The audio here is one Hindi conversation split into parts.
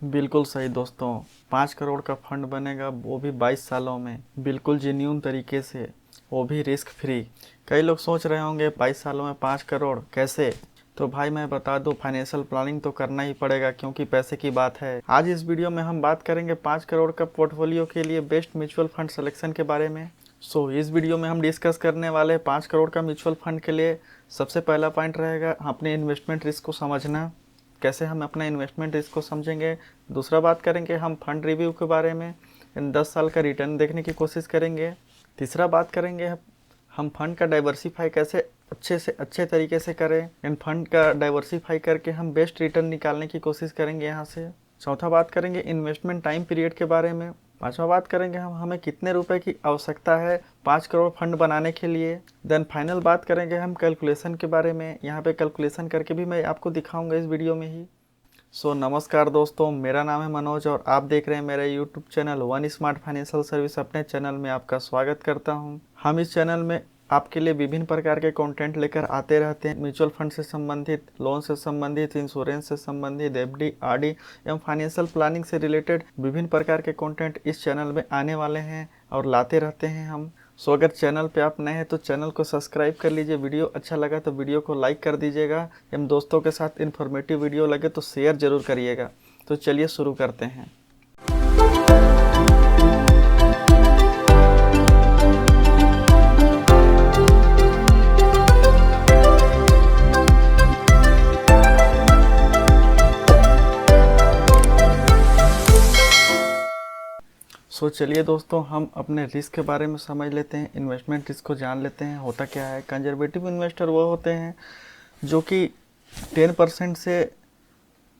बिल्कुल सही दोस्तों। 5 करोड़ का फंड बनेगा, वो भी 22 सालों में, बिल्कुल जेन्यून तरीके से, वो भी रिस्क फ्री। कई लोग सोच रहे होंगे 22 सालों में 5 करोड़ कैसे। तो भाई मैं बता दूं, फाइनेंशियल प्लानिंग तो करना ही पड़ेगा क्योंकि पैसे की बात है। आज इस वीडियो में हम बात करेंगे 5 करोड़ का पोर्टफोलियो के लिए बेस्ट म्यूचुअल फंड सिलेक्शन के बारे में। इस वीडियो में हम डिस्कस करने वाले 5 करोड़ का म्यूचुअल फंड के लिए सबसे पहला पॉइंट रहेगा अपने इन्वेस्टमेंट रिस्क को समझना। कैसे हम अपना इन्वेस्टमेंट रिस्क को समझेंगे। दूसरा बात करेंगे हम फंड रिव्यू के बारे में, इन 10 साल का रिटर्न देखने की कोशिश करेंगे। तीसरा बात करेंगे हम फंड का डाइवर्सिफाई कैसे अच्छे से अच्छे तरीके से करें। इन फंड का डाइवर्सिफाई करके हम बेस्ट रिटर्न निकालने की कोशिश करेंगे यहाँ से। चौथा बात करेंगे इन्वेस्टमेंट टाइम पीरियड के बारे में। पांचवा बात करेंगे हम हमें कितने रुपए की आवश्यकता है 5 करोड़ फंड बनाने के लिए। देन फाइनल बात करेंगे हम कैलकुलेशन के बारे में। यहाँ पे कैलकुलेशन करके भी मैं आपको दिखाऊंगा इस वीडियो में ही। नमस्कार दोस्तों, मेरा नाम है मनोज और आप देख रहे हैं मेरा YouTube channel one smart financial service. अपने चैनल में आपका स्वागत करता हूं। हम इस चैनल में आपके लिए विभिन्न प्रकार के कंटेंट लेकर आते रहते हैं। म्यूचुअल फंड से संबंधित, लोन से संबंधित, इंश्योरेंस से संबंधित, एफडी, आरडी एवं फाइनेंशियल प्लानिंग से रिलेटेड विभिन्न प्रकार के कंटेंट इस चैनल में आने वाले हैं और लाते रहते हैं हम। अगर चैनल पे आप नए हैं तो चैनल को सब्सक्राइब कर लीजिए। वीडियो अच्छा लगा तो वीडियो को लाइक कर दीजिएगा एवं दोस्तों के साथ इन्फॉर्मेटिव वीडियो लगे तो शेयर जरूर करिएगा। तो चलिए शुरू करते हैं। चलिए दोस्तों, हम अपने रिस्क के बारे में समझ लेते हैं, इन्वेस्टमेंट रिस्क को जान लेते हैं। होता क्या है, कंजर्वेटिव इन्वेस्टर वो होते हैं जो कि 10% से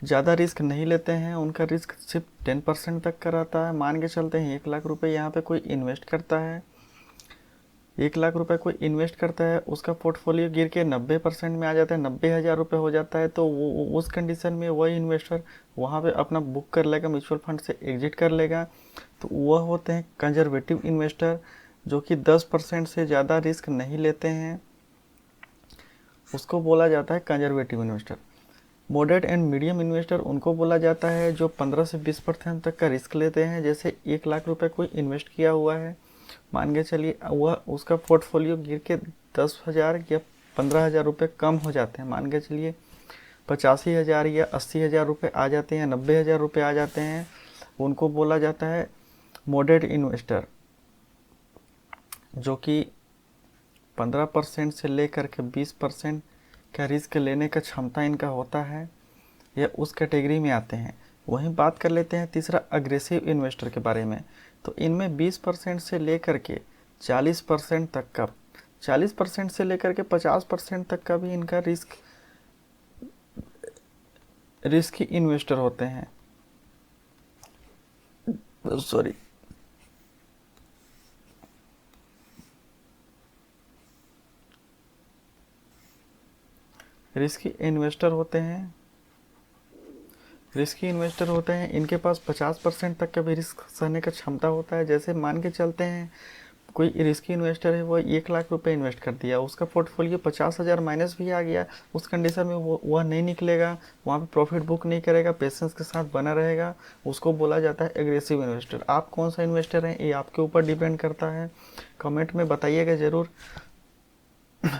ज़्यादा रिस्क नहीं लेते हैं। उनका रिस्क सिर्फ 10% तक का रहता है। मान के चलते हैं 1 लाख रुपए यहाँ पे कोई इन्वेस्ट करता है। 1 लाख रुपए कोई इन्वेस्ट करता है, उसका पोर्टफोलियो गिर के 90% में आ जाता है, 90,000 रुपये हो जाता है। तो वो उस कंडीशन में वही इन्वेस्टर वहाँ पे अपना बुक कर लेगा, म्यूचुअल फंड से एग्जिट कर लेगा। तो वह होते हैं कंजर्वेटिव इन्वेस्टर जो कि 10% से ज़्यादा रिस्क नहीं लेते हैं, उसको बोला जाता है conservative investor. Moderate and medium investor उनको बोला जाता है जो 15 से 20% तक का रिस्क लेते हैं। जैसे 1 लाख रुपए कोई इन्वेस्ट किया हुआ है, मान के चलिए वह उसका पोर्टफोलियो गिर के 10,000 या 15,000 रुपये कम हो जाते हैं। मान के चलिए 85,000 या 80,000 रुपये आ जाते हैं, 90,000 रुपये आ जाते हैं। उनको बोला जाता है मॉडरेट इन्वेस्टर, जो कि 15% से लेकर के 20% का रिस्क लेने का क्षमता इनका होता है, या उस कैटेगरी में आते हैं। वहीं बात कर लेते हैं तीसरा अग्रेसिव इन्वेस्टर के बारे में। तो इनमें 20% से लेकर के 40% तक का, 40% से लेकर के 50% तक का भी इनका रिस्की इन्वेस्टर होते हैं। सॉरी, रिस्की इन्वेस्टर होते हैं। इनके पास 50% तक का भी रिस्क सहने का क्षमता होता है। जैसे मान के चलते हैं कोई रिस्की इन्वेस्टर है, वो 1 लाख रुपए इन्वेस्ट कर दिया, उसका पोर्टफोलियो 50,000 माइनस भी आ गया। उस कंडीशन में वह नहीं निकलेगा, वहाँ पे प्रॉफिट बुक नहीं करेगा, पेशेंस के साथ बना रहेगा। उसको बोला जाता है एग्रेसिव इन्वेस्टर। आप कौन सा इन्वेस्टर हैं ये आपके ऊपर डिपेंड करता है। कमेंट में बताइएगा ज़रूर,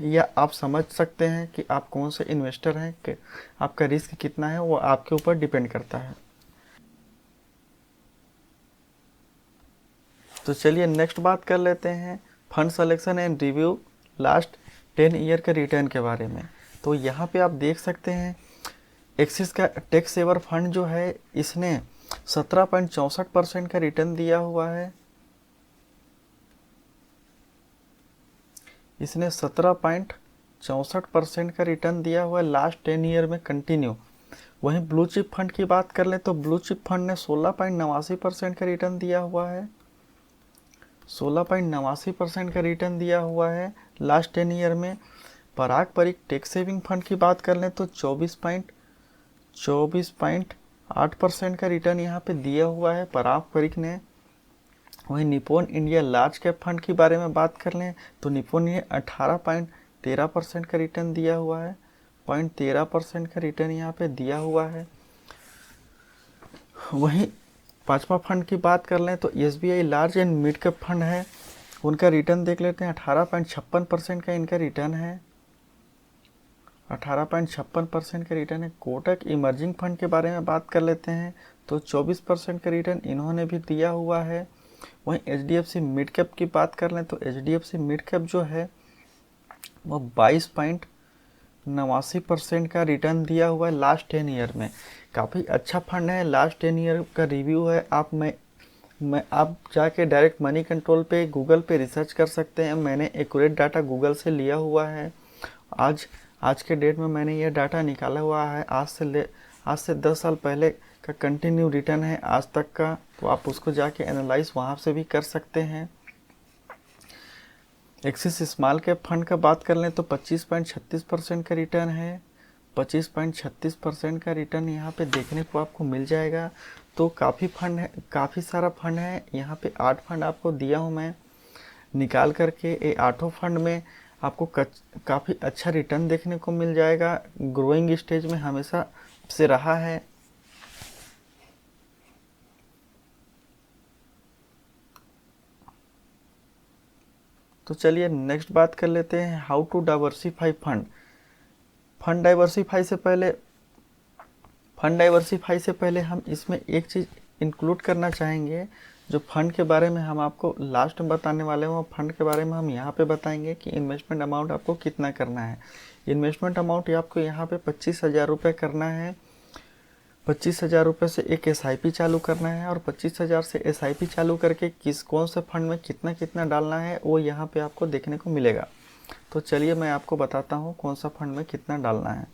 या आप समझ सकते हैं कि आप कौन से इन्वेस्टर हैं, कि आपका रिस्क कितना है वो आपके ऊपर डिपेंड करता है। तो चलिए नेक्स्ट बात कर लेते हैं fund selection and review last 10 year के रिटर्न के बारे में। तो यहाँ पे आप देख सकते हैं एक्सिस का टैक्स सेवर फंड जो है, इसने 17.64% का रिटर्न दिया हुआ है। इसने 17.64% का रिटर्न दिया हुआ है लास्ट 10 ईयर में कंटिन्यू। वहीं ब्लू चिप फंड की बात कर लें तो ब्लू चिप फंड ने 16.89% का रिटर्न दिया हुआ है। 16.89% का रिटर्न दिया हुआ है लास्ट 10 ईयर में। पराग परिक टैक्स सेविंग फंड की बात कर लें तो 24.8% का रिटर्न यहाँ पे दिया हुआ है पराग परिक ने। वहीं Nippon India large cap fund के बारे में बात कर लें तो निप्पॉन ने 18.13% का रिटर्न दिया हुआ है। 0.13% का रिटर्न यहाँ पे दिया हुआ है। वहीं पांचवा फंड की बात कर लें तो SBI large and mid cap fund है, उनका रिटर्न देख लेते हैं। 18.56% का इनका रिटर्न है, 18.56% का रिटर्न है। कोटक इमर्जिंग फंड के बारे में बात कर लेते हैं तो 24% का रिटर्न इन्होंने भी दिया हुआ है। वहीं एचडीएफसी मिड कैप की बात कर लें तो एचडीएफसी मिड कैप जो है वो 22.89% का रिटर्न दिया हुआ है लास्ट 10 ईयर में। काफ़ी अच्छा फंड है, लास्ट 10 ईयर का रिव्यू है। आप जाके डायरेक्ट मनी कंट्रोल पे गूगल पे रिसर्च कर सकते हैं। मैंने एक्यूरेट डाटा गूगल से लिया हुआ है। आज के डेट में मैंने ये डाटा निकाला हुआ है, आज से 10 साल पहले का कंटिन्यू रिटर्न है आज तक का, तो आप उसको जाके एनालाइज वहाँ से भी कर सकते हैं। एक्सिस स्मॉल कैप फंड का बात कर लें तो 25.36% का रिटर्न है, 25.36% का रिटर्न यहाँ पे देखने को आपको मिल जाएगा। तो काफ़ी फंड है, काफ़ी सारा फंड है। यहाँ पे 8 फंड आपको दिया हूँ मैं निकाल करके। ये 8 फंड में आपको काफ़ी अच्छा रिटर्न देखने को मिल जाएगा, ग्रोइंग स्टेज में हमेशा से रहा है। तो चलिए नेक्स्ट बात कर लेते हैं, how to diversify fund. Fund diversify से पहले हम इसमें एक चीज़ इंक्लूड करना चाहेंगे। जो फंड के बारे में हम आपको लास्ट में बताने वाले हैं, वो फंड के बारे में हम यहाँ पे बताएंगे कि इन्वेस्टमेंट अमाउंट आपको कितना करना है। इन्वेस्टमेंट अमाउंट आपको यहाँ पे 25,000 रुपये करना है। 25,000 रुपये से एक एसआईपी चालू करना है, और 25,000 से एसआईपी चालू करके कौन से फंड में कितना कितना डालना है वो यहाँ पे आपको देखने को मिलेगा। तो चलिए मैं आपको बताता हूँ कौन सा फंड में कितना डालना है।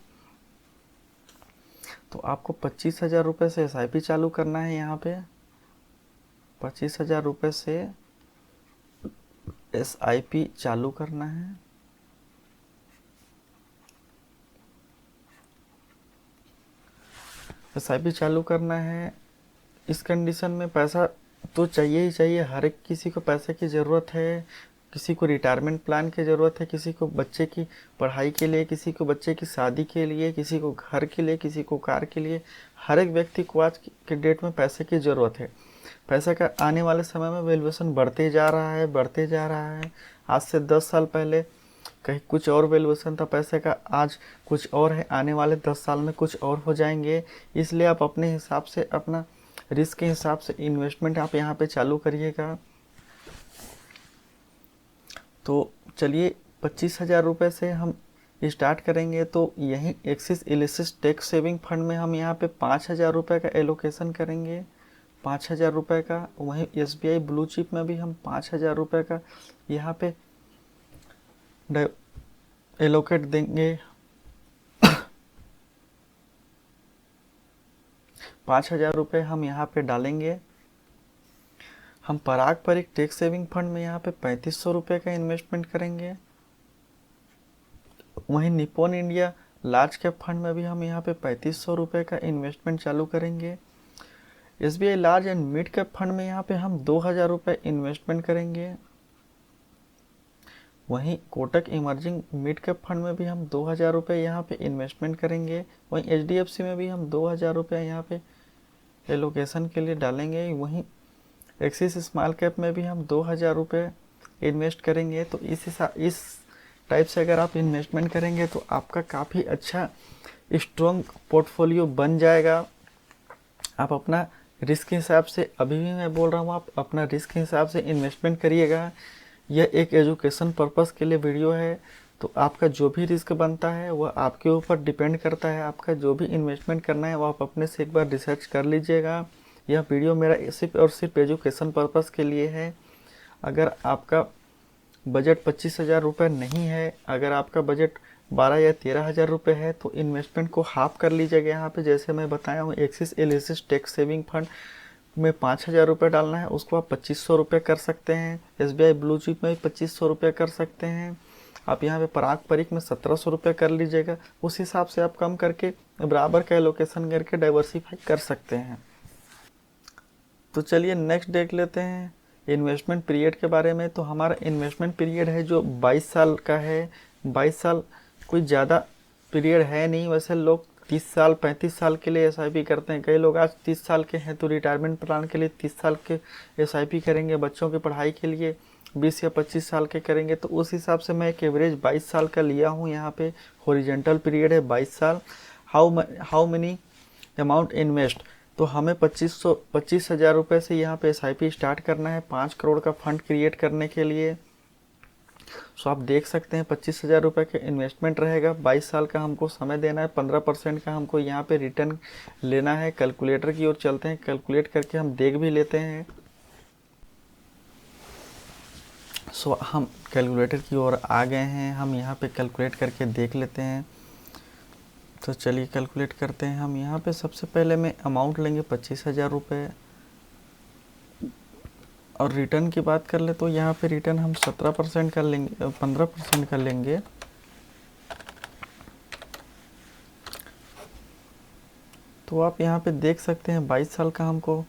तो आपको 25,000 रुपये से एसआईपी चालू करना है। यहाँ पे 25,000 रुपये से एसआईपी चालू करना है। एसआईपी चालू करना है। इस कंडीशन में पैसा तो चाहिए ही चाहिए, हर एक किसी को पैसे की ज़रूरत है। किसी को रिटायरमेंट प्लान की ज़रूरत है, किसी को बच्चे की पढ़ाई के लिए, किसी को बच्चे की शादी के लिए, किसी को घर के लिए, किसी को कार के लिए। हर एक व्यक्ति को आज के डेट में पैसे की ज़रूरत है। पैसे का आने वाले समय में वैल्यूएशन बढ़ते जा रहा है, बढ़ते जा रहा है। आज से 10 साल पहले कहीं कुछ और वैल्यूएशन था पैसे का, आज कुछ और है, आने वाले 10 साल में कुछ और हो जाएंगे। इसलिए आप अपने हिसाब से, अपना रिस्क के हिसाब से इन्वेस्टमेंट आप यहाँ पे चालू करिएगा। तो चलिए 25,000 रुपये से हम स्टार्ट करेंगे। तो यहीं एक्सिस एलिसिस टैक्स सेविंग फंड में हम यहाँ पे 5,000 रुपये का एलोकेशन करेंगे, 5,000 रुपये का। वहीं एसबीआई ब्लू चिप में भी हम 5,000 रुपये का यहाँ पे एलोकेट देंगे। 5,000 रुपये हम यहाँ पे डालेंगे। हम पारंपरिक टैक्स सेविंग फंड में यहाँ पे 3,500 रुपये का इन्वेस्टमेंट करेंगे। वहीं Nippon India large cap fund में भी हम यहाँ पे 3,500 रुपये का इन्वेस्टमेंट चालू करेंगे। SBI large and mid cap fund में यहाँ पे हम 2,000 रुपये इन्वेस्टमेंट करेंगे। वहीं Kotak emerging mid cap fund में भी हम 2,000 रुपये यहाँ पे इन्वेस्टमेंट करेंगे। वहीं एचडीएफसी में भी हम 2,000 रुपये यहाँ पे एलोकेशन के लिए डालेंगे। वहीं एक्सिस स्मॉल कैप में भी हम 2,000 रुपये इन्वेस्ट करेंगे। तो इस टाइप से अगर आप इन्वेस्टमेंट करेंगे तो आपका काफ़ी अच्छा स्ट्रॉन्ग पोर्टफोलियो बन जाएगा। आप अपना रिस्क के हिसाब से, अभी भी मैं बोल रहा हूँ, आप अपना रिस्क के हिसाब से इन्वेस्टमेंट करिएगा। यह एक एजुकेशन पर्पस के लिए वीडियो है। तो आपका जो भी रिस्क बनता है वह आपके ऊपर डिपेंड करता है। आपका जो भी इन्वेस्टमेंट करना है वो आप अपने से एक बार रिसर्च कर लीजिएगा। यह वीडियो मेरा सिर्फ और सिर्फ एजुकेशन पर्पस के लिए है। अगर आपका बजट 25,000 रुपये नहीं है, अगर आपका बजट 12 या 13,000 रुपये है, तो इन्वेस्टमेंट को हाफ कर लीजिएगा। यहाँ पे जैसे मैं बताया हूँ, एक्सिस एलिसिस टैक्स सेविंग फंड में 5,000 रुपये डालना है, उसको आप 2,500 रुपये कर सकते हैं। एसबीआई ब्लू चिप में भी 2,500 रुपये कर सकते हैं। आप यहाँ पे पारंपरिक में 1,700 रुपये कर लीजिएगा। उस हिसाब से आप कम करके बराबर का एलोकेशन करके डाइवर्सिफाई कर सकते हैं। तो चलिए नेक्स्ट देख लेते हैं इन्वेस्टमेंट पीरियड के बारे में। तो हमारा इन्वेस्टमेंट पीरियड है जो 22 साल का है। 22 साल कोई ज़्यादा पीरियड है नहीं। वैसे लोग 30 साल 35 साल के लिए एसआईपी करते हैं, कई लोग आज 30 साल के हैं तो रिटायरमेंट प्लान के लिए 30 साल के एसआईपी करेंगे, बच्चों की पढ़ाई के लिए 20 या 25 साल के करेंगे। तो उस हिसाब से मैं एक एवरेज 22 साल का लिया हूँ। यहाँ पे हॉरिजेंटल पीरियड है 22 साल। हाउ मनी अमाउंट इन्वेस्ट, तो हमें 25,000 रुपये से यहाँ पे एसआईपी स्टार्ट करना है 5 करोड़ का फंड क्रिएट करने के लिए। सो आप देख सकते हैं 25,000 रुपये का इन्वेस्टमेंट रहेगा, 22 साल का हमको समय देना है, 15% का हमको यहाँ पे रिटर्न लेना है। कैलकुलेटर की ओर चलते हैं, कैलकुलेट करके हम देख भी लेते हैं। सो हम कैलकुलेटर की ओर आ गए हैं, हम यहाँ पे कैलकुलेट करके देख लेते हैं। तो चलिए कैलकुलेट करते हैं। हम यहाँ पे सबसे पहले में अमाउंट लेंगे 25,000 रुपये, और रिटर्न की बात कर ले तो यहाँ पे रिटर्न हम 17% कर लेंगे, 15% कर लेंगे। तो आप यहाँ पे देख सकते हैं 22 साल का हमको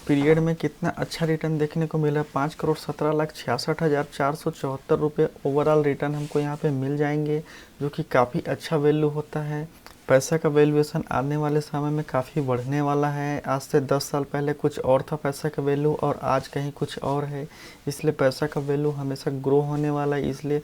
पीरियड में कितना अच्छा रिटर्न देखने को मिला। 5,67,66,474 रुपये ओवरऑल रिटर्न हमको यहाँ पे मिल जाएंगे, जो कि काफ़ी अच्छा वैल्यू होता है। पैसा का वैल्यूएशन आने वाले समय में काफ़ी बढ़ने वाला है। आज से 10 साल पहले कुछ और था पैसा का वैल्यू, और आज कहीं कुछ और है। इसलिए पैसा का वैल्यू हमेशा ग्रो होने वाला है। इसलिए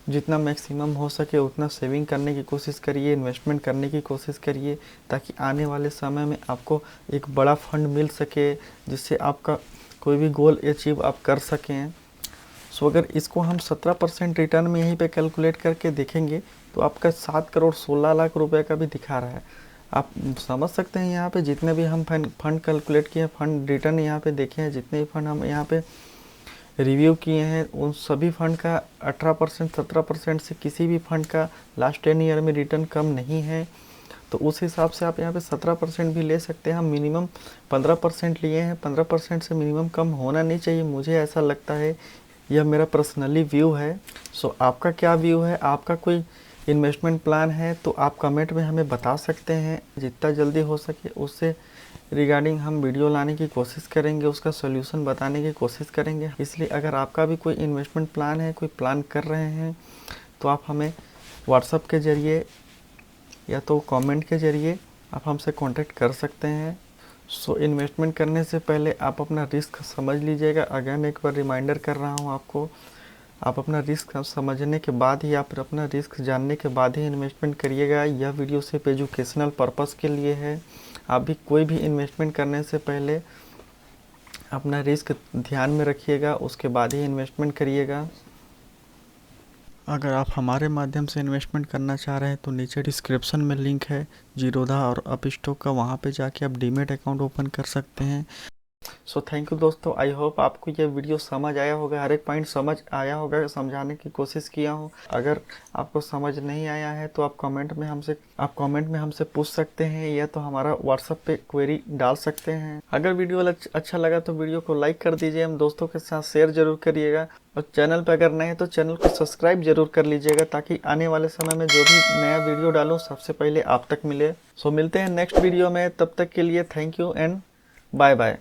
जितना मैक्सिमम हो सके उतना सेविंग करने की कोशिश करिए, इन्वेस्टमेंट करने की कोशिश करिए, ताकि आने वाले समय में आपको एक बड़ा फंड मिल सके, जिससे आपका कोई भी गोल अचीव आप कर सकें। सो अगर इसको हम 17% रिटर्न में यहीं पे कैलकुलेट करके देखेंगे तो आपका 7 करोड़ 16 लाख रुपए का भी दिखा रहा है। आप समझ सकते हैं यहाँ पे जितने भी हम फंड कैलकुलेट किए हैं, फंड रिटर्न यहाँ पे देखे हैं, जितने भी फंड हम यहाँ पे रिव्यू किए हैं, उन सभी फंड का 18% 17% से किसी भी फंड का लास्ट 10 ईयर में रिटर्न कम नहीं है। तो उस हिसाब से आप यहाँ पे 17% भी ले सकते हैं। हम मिनिमम 15% लिए हैं, 15% से मिनिमम कम होना नहीं चाहिए, मुझे ऐसा लगता है। यह मेरा पर्सनली व्यू है। सो आपका क्या व्यू है? आपका कोई इन्वेस्टमेंट प्लान है तो आप कमेंट में हमें बता सकते हैं। जितना जल्दी हो सके उससे रिगार्डिंग हम वीडियो लाने की कोशिश करेंगे, उसका सॉल्यूशन बताने की कोशिश करेंगे। इसलिए अगर आपका भी कोई इन्वेस्टमेंट प्लान है, कोई प्लान कर रहे हैं, तो आप हमें व्हाट्सएप के ज़रिए या तो कमेंट के ज़रिए आप हमसे कांटेक्ट कर सकते हैं। सो इन्वेस्टमेंट करने से पहले आप अपना रिस्क समझ लीजिएगा। अगर मैं एक बार रिमाइंडर कर रहा हूँ आपको, आप अपना रिस्क समझने के बाद ही, आप अपना रिस्क जानने के बाद ही इन्वेस्टमेंट करिएगा। यह वीडियो सिर्फ एजुकेशनल पर्पस के लिए है। आप भी कोई भी इन्वेस्टमेंट करने से पहले अपना रिस्क ध्यान में रखिएगा, उसके बाद ही इन्वेस्टमेंट करिएगा। अगर आप हमारे माध्यम से इन्वेस्टमेंट करना चाह रहे हैं तो नीचे डिस्क्रिप्शन में लिंक है जीरोधा और अपस्टॉक का, वहाँ पे जाके आप डीमेट अकाउंट ओपन कर सकते हैं। सो थैंक यू दोस्तों, आई होप आपको ये वीडियो समझ आया होगा, हर एक पॉइंट समझ आया होगा, समझाने की कोशिश किया हूँ। अगर आपको समझ नहीं आया है तो आप कमेंट में हमसे पूछ सकते हैं, या तो हमारा व्हाट्सएप पे क्वेरी डाल सकते हैं। अगर वीडियो अच्छा लगा तो वीडियो को लाइक कर दीजिए, हम दोस्तों के साथ शेयर जरूर करिएगा, और चैनल पर अगर नए हैं तो चैनल को सब्सक्राइब जरूर कर लीजिएगा, ताकि आने वाले समय में जो भी नया वीडियो डालूँ सबसे पहले आप तक मिले। सो मिलते हैं नेक्स्ट वीडियो में, तब तक के लिए thank you and bye bye.